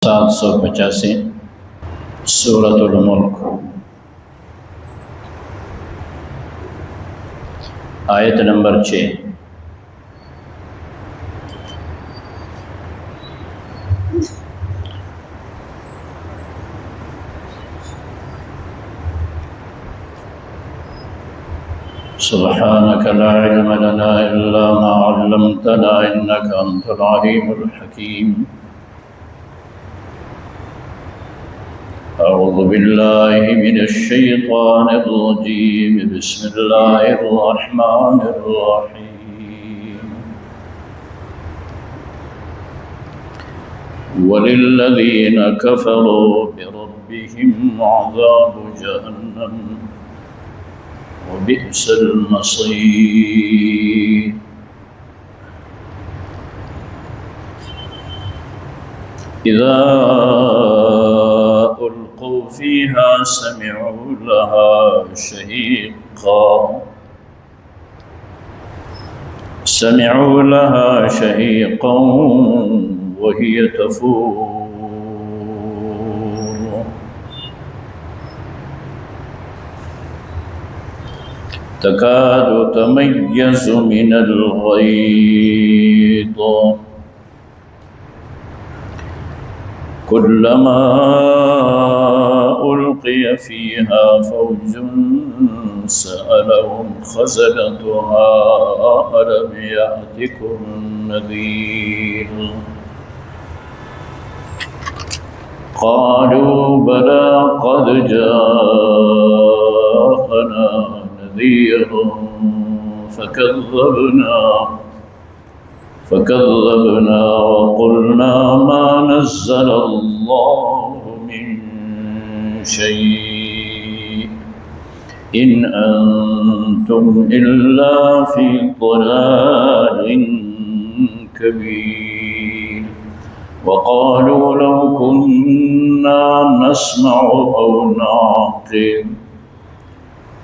785 سورۃ الملک آیت نمبر 6۔ سبحانك لا علم لنا إلا ما علمتنا إنك أنت العليم الحكيم۔ أعوذ بالله من الشيطان الرجيم، بسم الله الرحمن الرحيم۔ وللذين كفروا بربهم عذاب جهنم وبئس المصير۔ إذا ألقوا فيها سمعوا لها شهيقا وهي تفور تكاد تميز من الغيظ كلما ألقي فيها فوج سألهم خزنتها ألم يأتكم نذير قالوا بلى قد جاءنا نذير فكذبنا وقلنا ما نزل الله من شيء إن أنتم إلا في ضلال كبير وقالوا لو كنا نسمع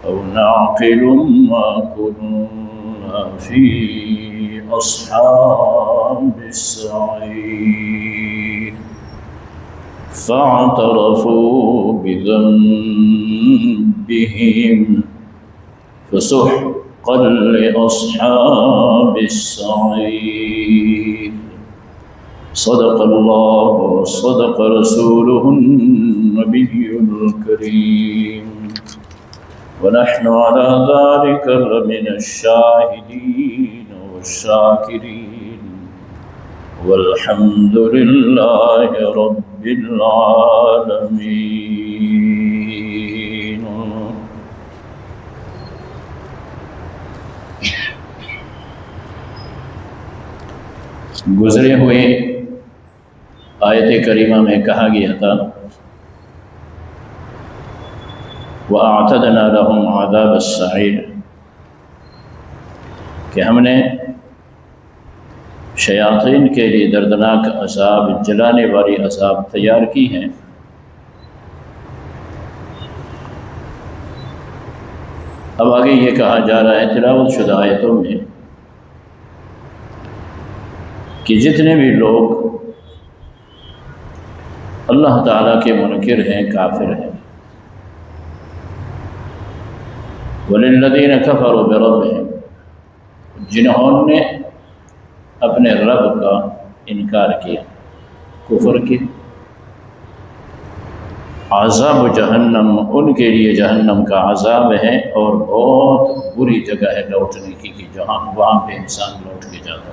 أو نعقل ما كنا في أصحاب السعير فاعترفوا بذنبهم فسحقا لأصحاب السعير۔ صدق الله وصدق رسوله النبي الكريم، ونحن على ذلك لمن الشاهدين والشاكرين والحمد لله رب العالمين۔ گزرے ہوئے آیت کریمہ میں کہا گیا تھا وَأَعْتَدْنَا لَهُمْ عَذَابَ السَّعِيرِ کہ ہم نے شیاطین کے لیے دردناک عذاب، جلانے والی عذاب تیار کی ہیں۔ اب آگے یہ کہا جا رہا ہے تلاوت شدہ آیتوں میں کہ جتنے بھی لوگ اللہ تعالیٰ کے منکر ہیں، کافر ہیں، وَلِلَّذِينَ كَفَرُوا بِرَبِّهِمْ جنہوں نے اپنے رب کا انکار کیا، کفر کی، عذاب جہنم ان کے لیے جہنم کا عذاب ہے اور بہت بری جگہ ہے لوٹنے کی، کہ جہاں وہاں پہ انسان لوٹ کے جاتا ہے۔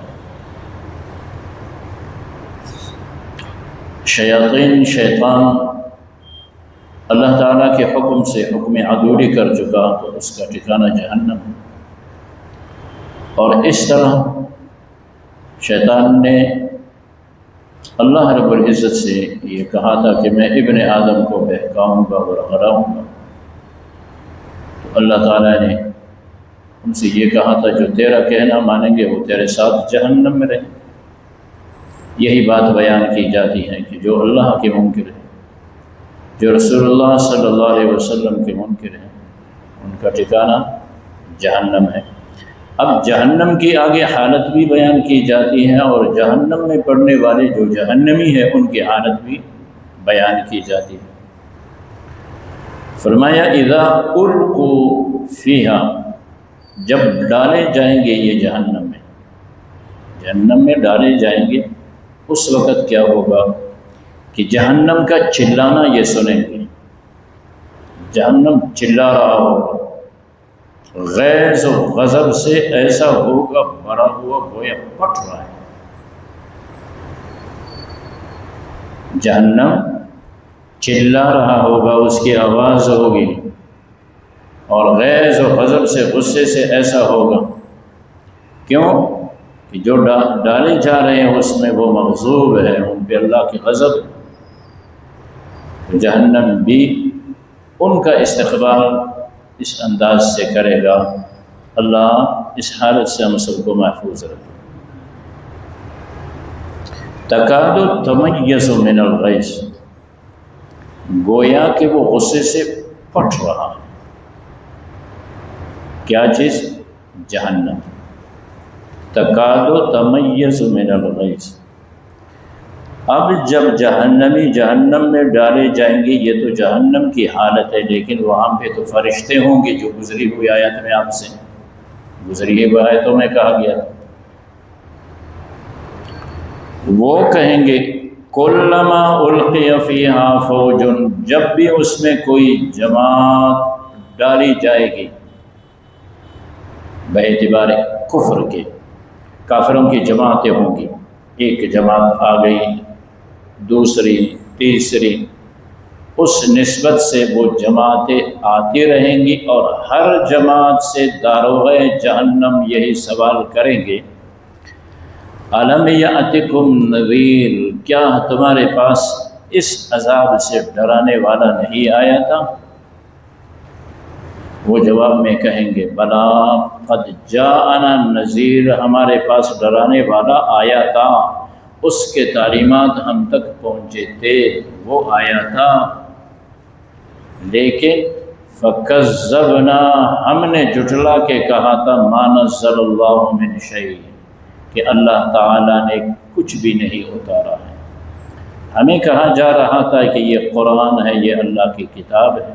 شیطان اللہ تعالیٰ کے حکم سے حکم عدولی کر چکا تو اس کا ٹھکانہ جہنم ہے۔ اور اس طرح شیطان نے اللہ رب العزت سے یہ کہا تھا کہ میں ابن آدم کو بہکاؤں گا اور ہراؤں گا، تو اللہ تعالیٰ نے ان سے یہ کہا تھا جو تیرا کہنا مانیں گے وہ تیرے ساتھ جہنم میں رہیں۔ یہی بات بیان کی جاتی ہے کہ جو اللہ کے منکر ہیں، جو رسول اللہ صلی اللہ علیہ وسلم کے منکر ہیں، ان کا ٹھکانہ جہنم ہے۔ اب جہنم کی آگے حالت بھی بیان کی جاتی ہے، اور جہنم میں پڑنے والے جو جہنمی ہیں ان کی حالت بھی بیان کی جاتی ہے۔ فرمایا اذا القوا فیہا، جب ڈالے جائیں گے یہ جہنم میں ڈالے جائیں گے، اس وقت کیا ہوگا کہ جہنم کا چلانا یہ سنیں گے، جہنم چلا رہا ہوگا، غیظ و غضب سے ایسا ہوگا بھرا ہوا گویا پٹ رہا ہے۔ جہنم چلا رہا ہوگا، اس کی آواز ہوگی، اور غیظ و غضب سے، غصے سے ایسا ہوگا۔ کیوں کہ جو ڈالے جا رہے ہیں اس میں وہ مغضوب ہے، ان پہ اللہ کی غضب ہے۔ تو جہنم بھی ان کا استقبال اس انداز سے کرے گا۔ اللہ اس حالت سے ہم سب کو محفوظ رکھے۔ تکاد تمیز من الغیظ، گویا کہ وہ غصے سے پٹ رہا ہے۔ کیا چیز؟ جہنم۔ تکاد تمیز من الغیظ۔ اب جب جہنمی جہنم میں ڈالے جائیں گے، یہ تو جہنم کی حالت ہے، لیکن وہاں پہ تو فرشتے ہوں گے، جو گزری ہوئی آیت میں آپ سے گزری ہوئی آیتوں میں کہا گیا تھا۔ وہ کہیں گے کلما القی فیہا فوج، جب بھی اس میں کوئی جماعت ڈالی جائے گی باعتبار کفر کے، کافروں کی جماعتیں ہوں گی، ایک جماعت آ گئی، دوسری، تیسری، اس نسبت سے وہ جماعتیں آتی رہیں گی، اور ہر جماعت سے داروغہ جہنم یہی سوال کریں گے الم یأتکم نذیر، کیا تمہارے پاس اس عذاب سے ڈرانے والا نہیں آیا تھا؟ وہ جواب میں کہیں گے بلا قد جاءنا نذیر، ہمارے پاس ڈرانے والا آیا تھا، اس کے تعلیمات ہم تک پہنچے تھے، وہ آیا تھا، لیکن فکذبنا، ہم نے جھٹلا کے کہا تھا ما نزل اللہ من شیء، کہ اللہ تعالیٰ نے کچھ بھی نہیں اتارا ہے۔ ہمیں کہا جا رہا تھا کہ یہ قرآن ہے، یہ اللہ کی کتاب ہے،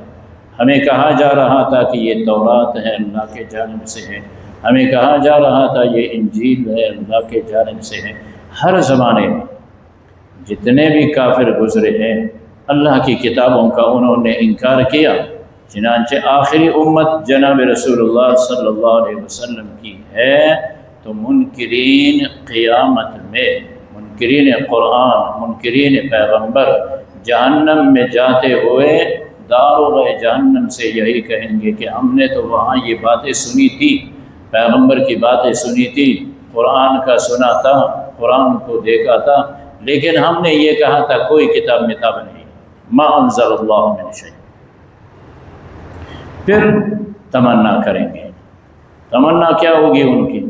ہمیں کہا جا رہا تھا کہ یہ تورات ہے، اللہ کے جانب سے ہے، ہمیں کہا جا رہا تھا یہ انجیل ہے، اللہ کے جانب سے ہے۔ ہر زمانے میں جتنے بھی کافر گزرے ہیں اللہ کی کتابوں کا انہوں نے انکار کیا، چنانچہ آخری امت جناب رسول اللہ صلی اللہ علیہ وسلم کی ہے، تو منکرین قیامت میں، منکرین قرآن، منکرین پیغمبر جہنم میں جاتے ہوئے داروغ جہنم سے یہی کہیں گے کہ ہم نے تو وہاں یہ باتیں سنی تھی، پیغمبر کی باتیں سنی تھی، قرآن کا سنا تھا، قرآن کو دیکھا تھا، لیکن ہم نے یہ کہا تھا کوئی کتاب متاب نہیں، ما انزل اللہ من شیء۔ پھر تمنا کریں گے، تمنا کیا ہوگی ان کی؟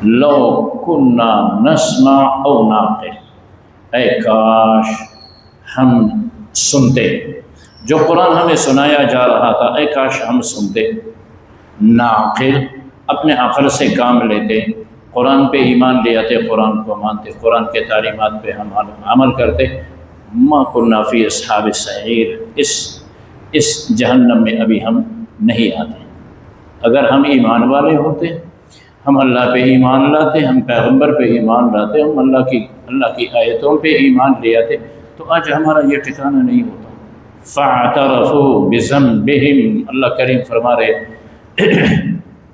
لو کنا نسمع او نعقل، اے کاش ہم سنتے، جو قرآن ہمیں سنایا جا رہا تھا، اے کاش ہم سنتے، نعقل، اپنے عقل سے کام لیتے، قرآن پہ ایمان لے آتے، قرآن کو مانتے، قرآن کے تعلیمات پہ ہم عمل کرتے، ما کنا فی اصحاب السعیر، اس جہنم میں ابھی ہم نہیں آتے۔ اگر ہم ایمان والے ہوتے، ہم اللہ پہ ایمان لاتے، ہم پیغمبر پہ ایمان لاتے، ہم اللہ کی آیتوں پہ ایمان لے آتے، تو آج ہمارا یہ ٹھکانہ نہیں ہوتا۔ فاعترفوا بذنبہم، اللہ کریم فرما رہے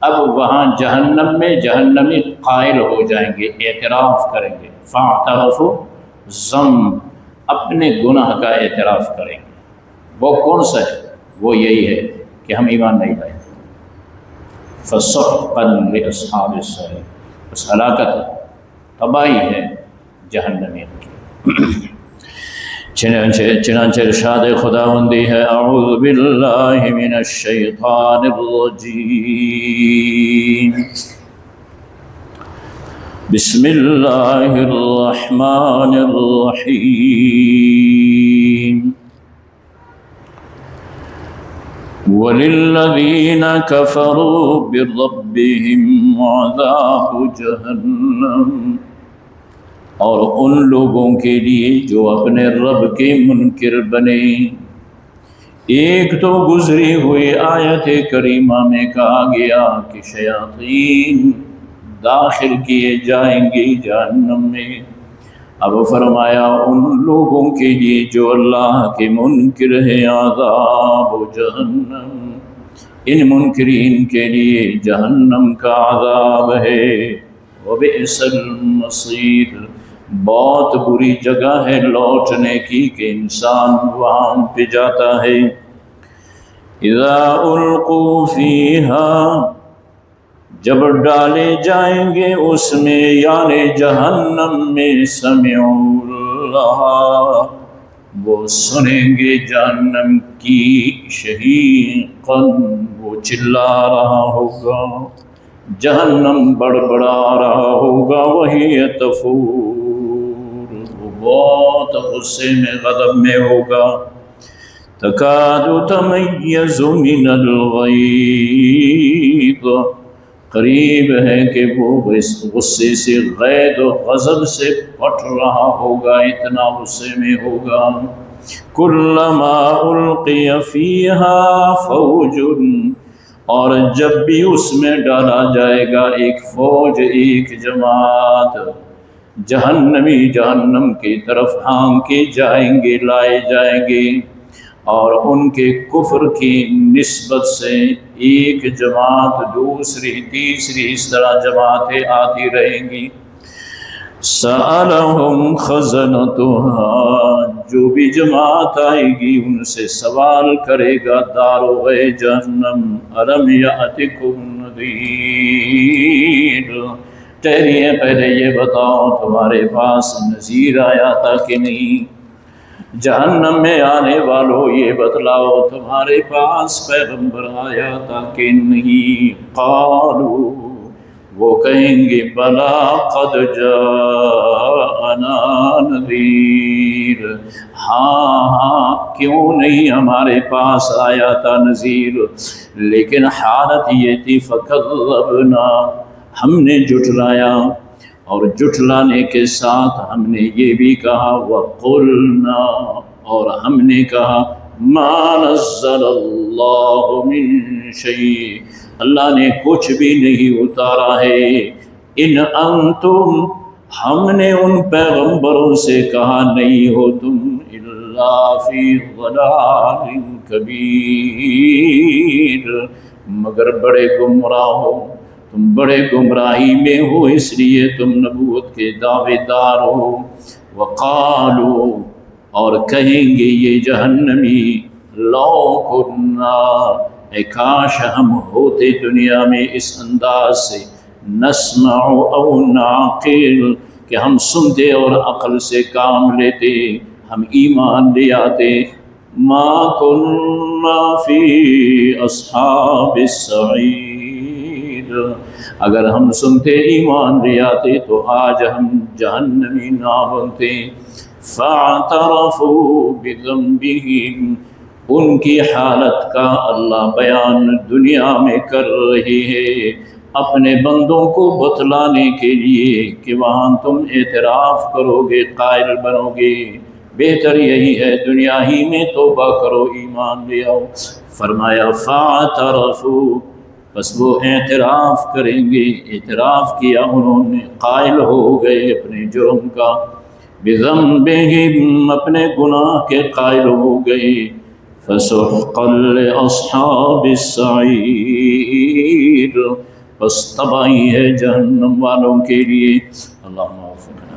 اب وہاں جہنم میں جہنمی قائل ہو جائیں گے، اعتراف کریں گے، فاعترفوا ذنب، اپنے گناہ کا اعتراف کریں گے۔ وہ کون سا ہے؟ وہ یہی ہے کہ ہم ایمان نہیں لائے، فسحقا لاصحاب السعیر، بس ہلاکت ہے، تباہی ہے جہنمیوں کی۔ چنانچہ ارشاد خداوندی ہے اعوذ باللہ من الشیطان الرجیم، بسم اللہ الرحمن الرحیم، وَلِلَّذِينَ كَفَرُوا بِرَبِّهِمْ عَذَابُ جَهَنَّمَ اور ان لوگوں کے لیے جو اپنے رب کے منکر بنے۔ ایک تو گزری ہوئی آیت کریمہ میں کہا گیا کہ شیاطین داخل کیے جائیں گے جہنم میں، اب فرمایا ان لوگوں کے لیے جو اللہ کے منکر ہیں عذاب جہنم، ان منکرین کے لیے جہنم کا عذاب ہے۔ وبئس المصیر، بہت بری جگہ ہے لوٹنے کی کہ انسان وہاں پہ جاتا ہے۔ اذا القوا فیہا، جب ڈالے جائیں گے اس میں یعنی جہنم میں، سمعوا لہا، وہ سنیں گے جہنم کی شہیقا، وہ چلا رہا ہوگا، جہنم بڑبڑا رہا ہوگا، وہی تفور، وہ بہت غصے میں غضب میں ہوگا۔ تکاد تمیز من الغیظ، قریب ہے کہ وہ غصے سے، غیظ و غضب سے پھٹ رہا ہوگا، اتنا غصے میں ہوگا۔ کلما القی فیہا فوج، اور جب بھی اس میں ڈالا جائے گا ایک فوج، ایک جماعت، جہنمی جہنم کی طرف ہانکے جائیں گے، لائے جائیں گے، اور ان کے کفر کی نسبت سے ایک جماعت دوسری تیسری اس طرح جماعتیں آتی رہیں گی۔ سألہم خزنتها، جو بھی جماعت آئے گی ان سے سوال کرے گا داروغ جہنم، الم یأتکم نذیر، ٹھہریے پہلے یہ بتاؤ تمہارے پاس نذیر آیا تھا کہ نہیں؟ جہنم میں آنے والوں یہ بتلاؤ تمہارے پاس پیغمبر آیا تھا کہ نہیں؟ قالوا، وہ کہیں گے بلا قد جاءنا نذیر، ہاں ہاں کیوں نہیں ہمارے پاس آیا تھا نذیر، لیکن حالت یہ تھی فکذبنا، ہم نے جھٹلایا، اور جھٹلانے کے ساتھ ہم نے یہ بھی کہا وقلنا، اور ہم نے کہا ما نزل اللہ من شیء، اللہ نے کچھ بھی نہیں اتارا ہے، ان انتم، ہم نے ان پیغمبروں سے کہا نہیں ہو تم، الا فی ضلال کبیر، مگر بڑے گمراہ ہو، تم بڑے گمراہی میں ہو، اس لیے تم نبوت کے دعوے دار ہو۔ وقالوا، اور کہیں گے یہ جہنمی، لو کنا، اے کاش ہم ہوتے دنیا میں اس انداز سے، نسمع او نعقل، کہ ہم سنتے اور عقل سے کام لیتے، ہم ایمان لے آتے، ما کنا فی اصحاب السعیر، اگر ہم سنتے ایمان لے آتے تو آج ہم جہنمی نہ بنتے۔ فاعترفوا بذنبہم، ان کی حالت کا اللہ بیان دنیا میں کر رہی ہے، اپنے بندوں کو بتلانے کے لیے کہ وہاں تم اعتراف کرو گے، قائل بنو گے، بہتر یہی ہے دنیا ہی میں توبہ کرو، ایمان لے آؤ۔ فرمایا فاعترفوا، بس وہ اعتراف کریں گے، اعتراف کیا انہوں نے، قائل ہو گئے اپنے جرم کا، بذنبہم، اپنے گناہ کے قائل ہو گئے، فسحقا لاصحاب السعیر، بس تباہی ہے جہنم والوں کے لیے۔ اللہم اغفر لنا۔